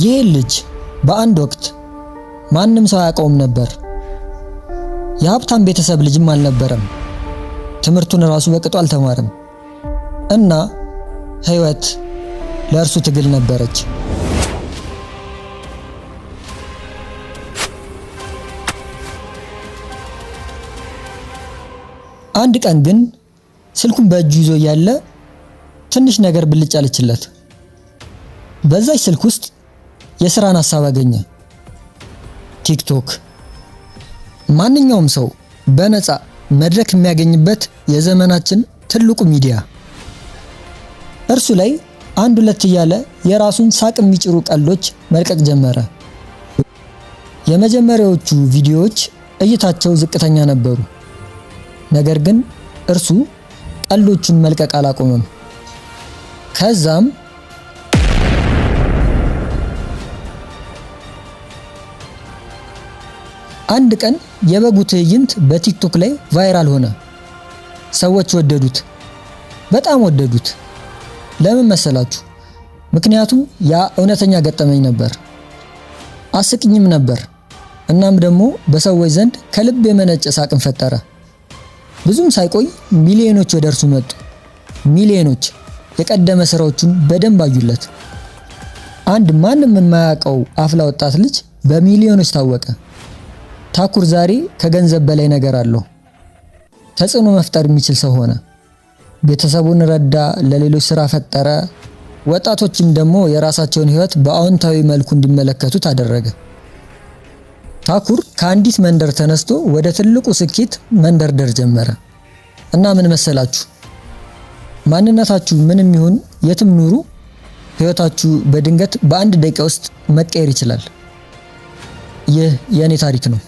ይህ ልጅ በአንድ ወቅት ማንም ሰው አያውቀውም ነበር። የሀብታም ቤተሰብ ልጅም አልነበረም። ትምህርቱን ራሱ በቅጡ አልተማረም እና ህይወት ለእርሱ ትግል ነበረች። አንድ ቀን ግን ስልኩን በእጁ ይዞ ያለ ትንሽ ነገር ብልጭ አለችለት። በዛች ስልክ ውስጥ የሥራን ሐሳብ አገኘ። ቲክቶክ ማንኛውም ሰው በነፃ መድረክ የሚያገኝበት የዘመናችን ትልቁ ሚዲያ። እርሱ ላይ አንድ ሁለት እያለ የራሱን ሳቅ የሚጭሩ ቀልዶች መልቀቅ ጀመረ። የመጀመሪያዎቹ ቪዲዮዎች እይታቸው ዝቅተኛ ነበሩ። ነገር ግን እርሱ ቀልዶቹን መልቀቅ አላቆመም። ከዛም አንድ ቀን የበጉ ትዕይንት በቲክቶክ ላይ ቫይራል ሆነ። ሰዎች ወደዱት፣ በጣም ወደዱት። ለምን መሰላችሁ? ምክንያቱም ያ እውነተኛ ገጠመኝ ነበር፣ አስቂኝም ነበር። እናም ደግሞ በሰዎች ዘንድ ከልብ የመነጨ ሳቅን ፈጠረ። ብዙም ሳይቆይ ሚሊዮኖች ወደ እርሱ መጡ። ሚሊዮኖች የቀደመ ስራዎቹን በደንብ አዩለት። አንድ ማንም የማያውቀው አፍላ ወጣት ልጅ በሚሊዮኖች ታወቀ። ታኩር ዛሬ ከገንዘብ በላይ ነገር አለው። ተጽዕኖ መፍጠር የሚችል ሰው ሆነ። ቤተሰቡን ረዳ፣ ለሌሎች ስራ ፈጠረ። ወጣቶችም ደግሞ የራሳቸውን ህይወት በአዎንታዊ መልኩ እንዲመለከቱት አደረገ። ታኩር ከአንዲት መንደር ተነስቶ ወደ ትልቁ ስኬት መንደርደር ጀመረ። እና ምን መሰላችሁ? ማንነታችሁ ምንም ይሁን የትም ኑሩ፣ ህይወታችሁ በድንገት በአንድ ደቂቃ ውስጥ መቀየር ይችላል። ይህ የኔ ታሪክ ነው።